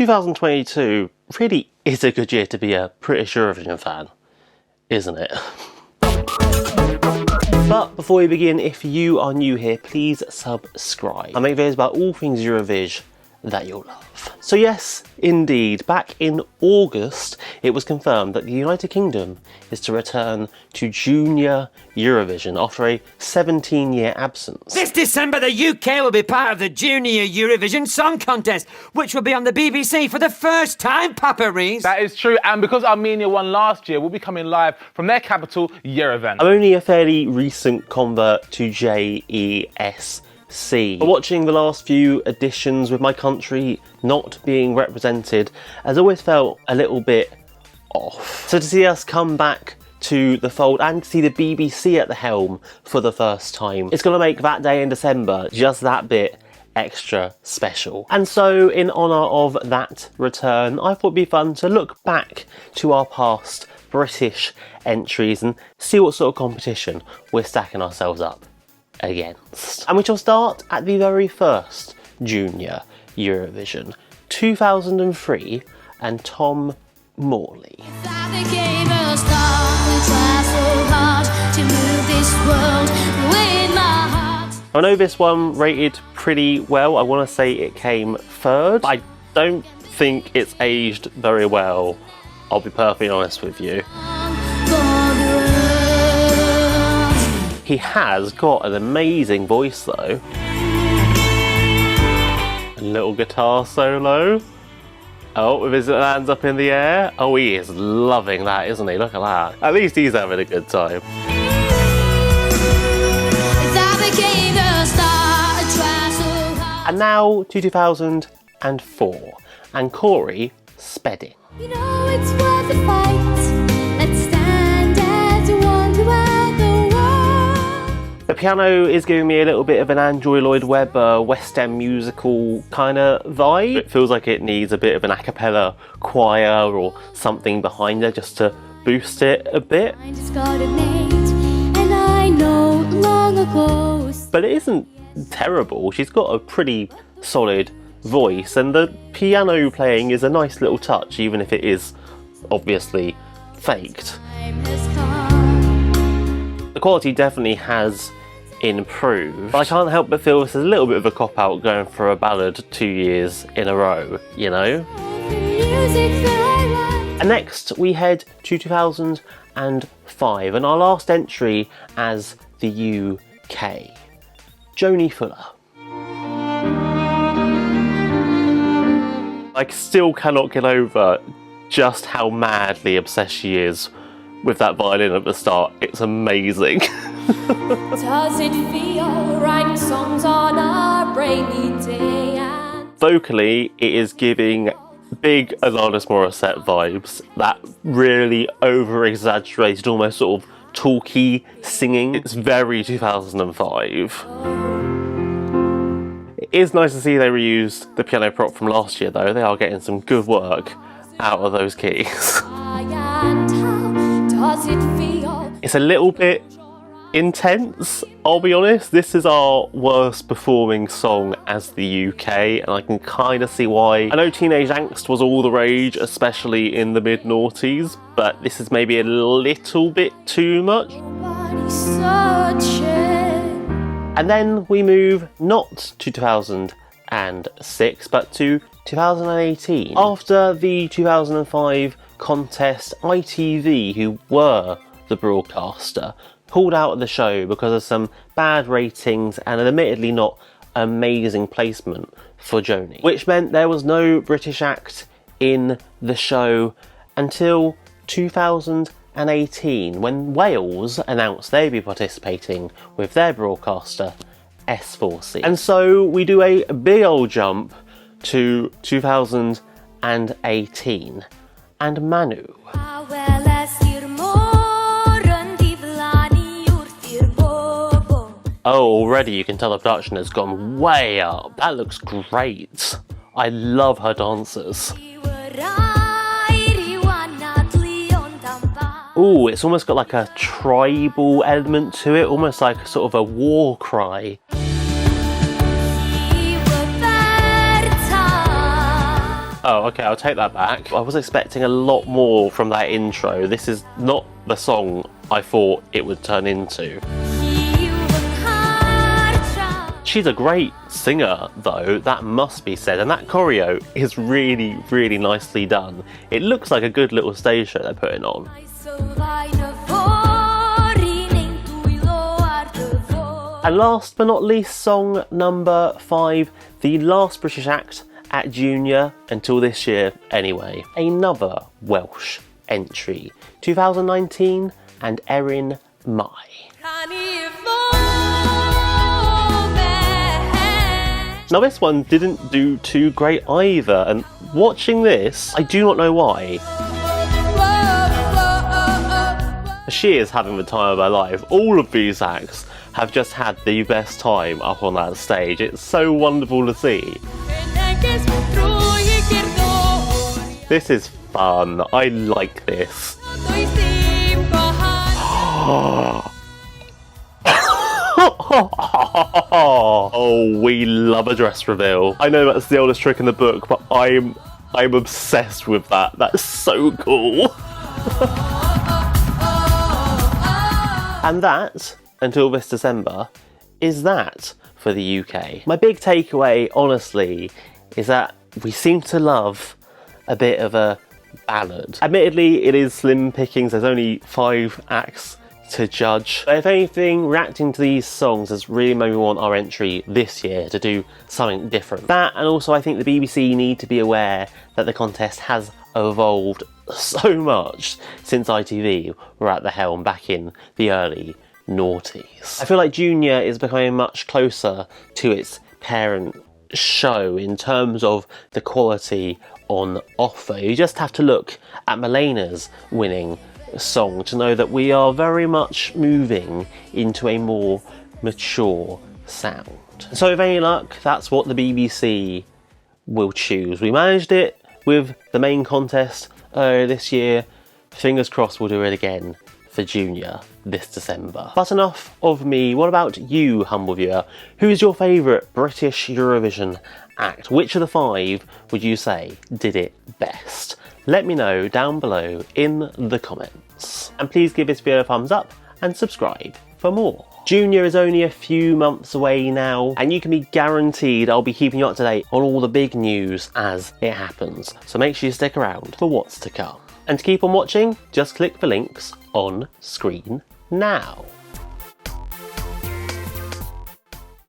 2022 really is a good year to be a British Eurovision fan, isn't it? But before we begin, if you are new here, please subscribe. I make videos about all things Eurovision that you'll love. So yes, indeed, back in August, it was confirmed that the United Kingdom is to return to Junior Eurovision after a 17-year absence. This December, the UK will be part of the Junior Eurovision Song Contest, which will be on the BBC for the first time, Papa Reese. That is true, and because Armenia won last year, we'll be coming live from their capital, Yerevan. I'm only a fairly recent convert to JES. But watching the last few editions with my country not being represented has always felt a little bit off. So to see us come back to the fold and to see the BBC at the helm for the first time, it's going to make that day in December just that bit extra special. And so in honour of that return, I thought it'd be fun to look back to our past British entries and see what sort of competition we're stacking ourselves up against. And we shall start at the very first Junior Eurovision, 2003, and Tom Morley. I know this one rated pretty well. I want to say it came third. I don't think it's aged very well, I'll be perfectly honest with you. He has got an amazing voice though. A little guitar solo. Oh, with his hands up in the air. Oh, he is loving that, isn't he? Look at that. At least he's having a good time. And now to 2004 and Corey Spedding. You know it's worth the fight. Let's stand as one to the world. The piano is giving me a little bit of an Andrew Lloyd Webber West End musical kind of vibe. It feels like it needs a bit of an a cappella choir or something behind it just to boost it a bit. But it isn't terrible. She's got a pretty solid voice and the piano playing is a nice little touch, even if it is obviously faked. The quality definitely has improved, but I can't help but feel this is a little bit of a cop-out going for a ballad 2 years in a row, you know? And next we head to 2005 and our last entry as the UK, Joni Fuller. I still cannot get over just how madly obsessed she is with that violin at the start. It's amazing. Does it feel writing songs on a rainy day? Vocally, it is giving big Alanis Morissette vibes. That really over-exaggerated, almost sort of talky singing. It's very 2005. It is nice to see they reused the piano prop from last year though. They are getting some good work out of those keys. It's a little bit intense, I'll be honest. This is our worst performing song as the UK and I can kind of see why. I know Teenage Angst was all the rage, especially in the mid-noughties, but this is maybe a little bit too much. And then we move not to 2006 but to 2018. After the 2005 contest, ITV, who were the broadcaster, pulled out of the show because of some bad ratings and an admittedly not amazing placement for Joni, which meant there was no British act in the show until 2018 when Wales announced they'd be participating with their broadcaster S4C. And so we do a big old jump to 2018 and Manu. Oh, already you can tell the production has gone way up. That looks great. I love her dancers. Ooh, it's almost got like a tribal element to it, almost like sort of a war cry. Oh, okay, I'll take that back. I was expecting a lot more from that intro. This is not the song I thought it would turn into. She's a great singer, though, that must be said, and that choreo is really, really nicely done. It looks like a good little stage show they're putting on. And last but not least, song number 5, the last British act at Junior, until this year anyway. Another Welsh entry, 2019, and Erin Mai. Now this one didn't do too great either, and watching this, I do not know why. She is having the time of her life. All of these acts have just had the best time up on that stage. It's so wonderful to see. This is fun. I like this. Oh, we love a dress reveal. I know that's the oldest trick in the book, but I'm obsessed with that. That's so cool. And that, until this December, is that for the UK. My big takeaway, honestly, is that we seem to love a bit of a ballad. Admittedly, it is slim pickings. There's only 5 acts to judge. But if anything, reacting to these songs has really made me want our entry this year to do something different. That, and also I think the BBC need to be aware that the contest has evolved so much since ITV were at the helm back in the early noughties. I feel like Junior is becoming much closer to its parent show in terms of the quality on offer. You just have to look at Melena's winning song to know that we are very much moving into a more mature sound. So with any luck, that's what the BBC will choose. We managed it with the main contest earlier this year. Fingers crossed we'll do it again for Junior this December. But enough of me. What about you, humble viewer? Who's your favourite British Eurovision act? Which of the 5 would you say did it best? Let me know down below in the comments. And please give this video a thumbs up and subscribe for more. Junior is only a few months away now, and you can be guaranteed I'll be keeping you up to date on all the big news as it happens. So make sure you stick around for what's to come. And to keep on watching, just click the links on screen now.